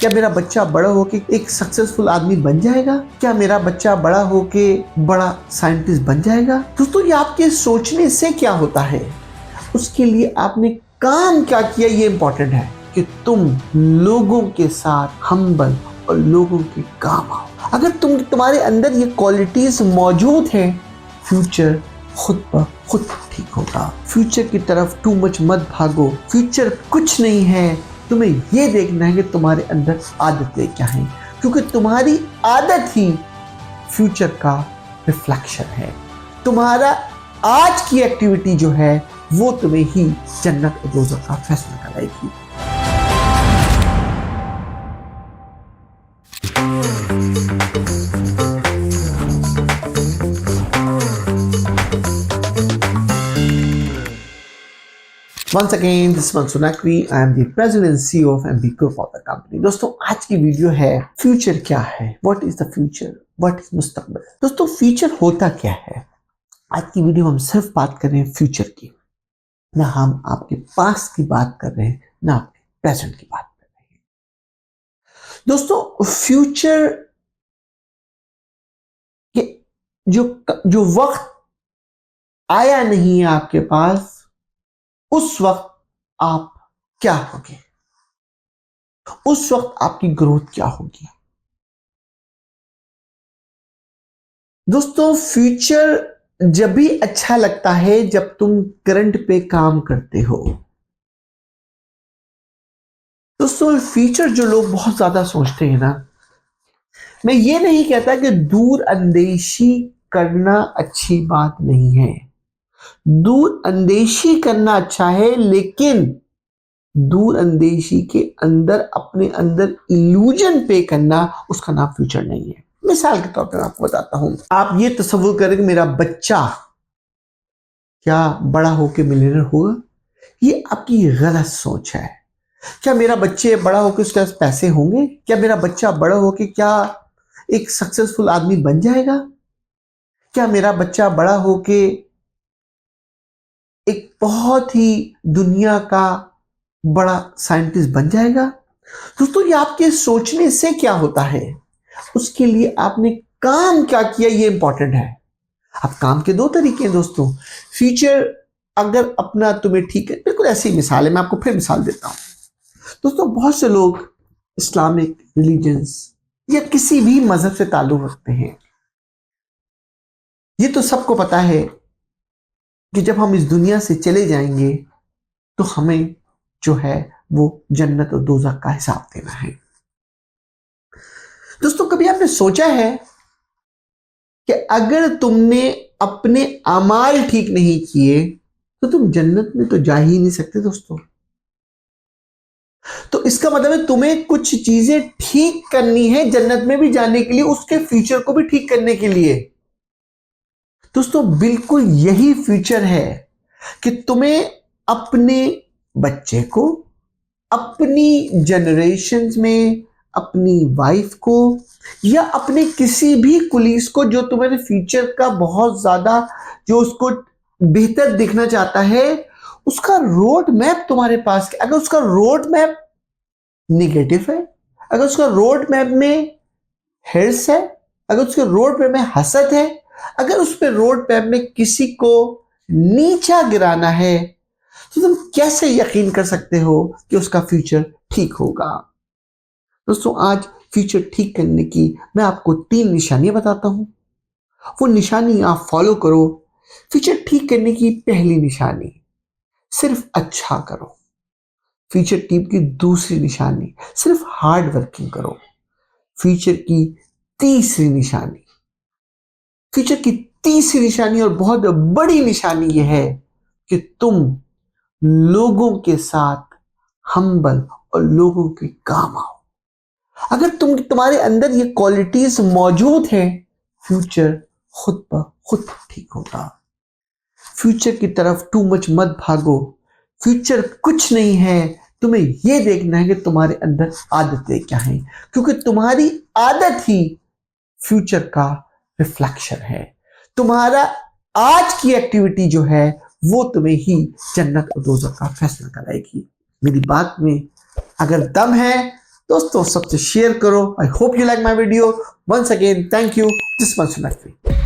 क्या मेरा बच्चा बड़ा होके एक सक्सेसफुल आदमी बन जाएगा? क्या मेरा बच्चा बड़ा होके बड़ा साइंटिस्ट बन जाएगा? दोस्तों, ये आपके सोचने से क्या होता है, उसके लिए आपने काम क्या किया, ये इंपॉर्टेंट है कि तुम लोगों के साथ हम्बल और लोगों के काम आओ। अगर तुम्हारे अंदर ये क्वालिटीज मौजूद है, फ्यूचर खुद ब खुद ठीक होगा। फ्यूचर की तरफ टू मच मत भागो। फ्यूचर कुछ नहीं है, तुम्हें ये देखना है कि तुम्हारे अंदर आदतें क्या हैं, क्योंकि तुम्हारी आदत ही फ्यूचर का रिफ्लेक्शन है। तुम्हारा आज की एक्टिविटी जो है वो तुम्हें ही जन्नत और दोज़ख का फैसला कराएगी। Once again, this is Mansoor Naqvi. I am the president and CEO of MB Group of the company. दोस्तों, आज की वीडियो है फ्यूचर क्या है, what is the future, what is मुस्तकबिल। दोस्तों, फ्यूचर होता क्या है? आज की वीडियो हम सिर्फ बात कर रहे हैं फ्यूचर की, ना हम आपके पास्ट की बात कर रहे हैं, ना आपके प्रेजेंट की बात कर रहे हैं। दोस्तों, फ्यूचर के जो वक्त आया नहीं है आपके पास, उस वक्त आप क्या होगे, उस वक्त आपकी ग्रोथ क्या होगी। दोस्तों, फ्यूचर जब भी अच्छा लगता है जब तुम करंट पे काम करते हो। दोस्तों, फ्यूचर जो लोग बहुत ज्यादा सोचते हैं ना, मैं ये नहीं कहता कि दूर अंदेशी करना अच्छी बात नहीं है। दूर अंदेशी करना अच्छा है, लेकिन दूर अंदेशी के अंदर अपने अंदर इल्यूजन पे करना, उसका नाम फ्यूचर नहीं है। मिसाल के तौर पर आपको बताता हूं, आप ये तसव्वुर करें कि मेरा बच्चा क्या बड़ा होकर मिलियनर होगा, ये आपकी गलत सोच है। क्या मेरा बच्चे बड़ा होकर उसके पास पैसे होंगे? क्या मेरा बच्चा बड़ा होकर क्या एक सक्सेसफुल आदमी बन जाएगा? क्या मेरा बच्चा बड़ा होके एक बहुत ही दुनिया का बड़ा साइंटिस्ट बन जाएगा? दोस्तों, ये आपके सोचने से क्या होता है, उसके लिए आपने काम क्या किया, ये इंपॉर्टेंट है। अब काम के दो तरीके हैं दोस्तों। फ्यूचर अगर अपना तुम्हें ठीक है, बिल्कुल ऐसी मिसाल है, मैं आपको फिर मिसाल देता हूं। दोस्तों, बहुत से लोग इस्लामिक रिलीजन्स या किसी भी मजहब से ताल्लुक रखते हैं। ये तो सबको पता है कि जब हम इस दुनिया से चले जाएंगे तो हमें जो है वो जन्नत और दोज़ख का हिसाब देना है। दोस्तों, कभी आपने सोचा है कि अगर तुमने अपने अमाल ठीक नहीं किए तो तुम जन्नत में तो जा ही नहीं सकते दोस्तों। तो इसका मतलब है तुम्हें कुछ चीजें ठीक करनी है जन्नत में भी जाने के लिए, उसके फ्यूचर को भी ठीक करने के लिए। दोस्तों, बिल्कुल यही फ्यूचर है कि तुम्हें अपने बच्चे को, अपनी जनरेशंस में अपनी वाइफ को, या अपने किसी भी कुलीस को जो तुम्हारे फ्यूचर का बहुत ज्यादा, जो उसको बेहतर दिखना चाहता है, उसका रोड मैप तुम्हारे पास। अगर उसका रोड मैप निगेटिव है, अगर उसका रोड मैप में हिर्स है, अगर उसके रोड मैप में हसद है, अगर उस पर रोड मैप में किसी को नीचा गिराना है, तो तुम कैसे यकीन कर सकते हो कि उसका फ्यूचर ठीक होगा? दोस्तों, आज फ्यूचर ठीक करने की मैं आपको 3 निशानियां बताता हूं। वो निशानी आप फॉलो करो। फ्यूचर ठीक करने की पहली निशानी, सिर्फ अच्छा करो। फ्यूचर ठीक की दूसरी निशानी, सिर्फ हार्ड वर्किंग करो। फ्यूचर की तीसरी निशानी, फ्यूचर की तीसरी निशानी और बहुत बड़ी निशानी यह है कि तुम लोगों के साथ हम्बल और लोगों के काम आओ। अगर तुम्हारे अंदर ये क्वालिटीज मौजूद है, फ्यूचर खुद ब खुद ठीक होगा। फ्यूचर की तरफ टू मच मत भागो। फ्यूचर कुछ नहीं है, तुम्हें यह देखना है कि तुम्हारे अंदर आदतें क्या हैं, क्योंकि तुम्हारी आदत ही फ्यूचर का रिफ्लेक्शन है। तुम्हारा आज की एक्टिविटी जो है वो तुम्हें ही जन्नत और दोज़ख का फैसला कराएगी। मेरी बात में अगर दम है दोस्तों सबसे शेयर करो। I hope you like my video. Once again thank you, this Mansoor Naqvi.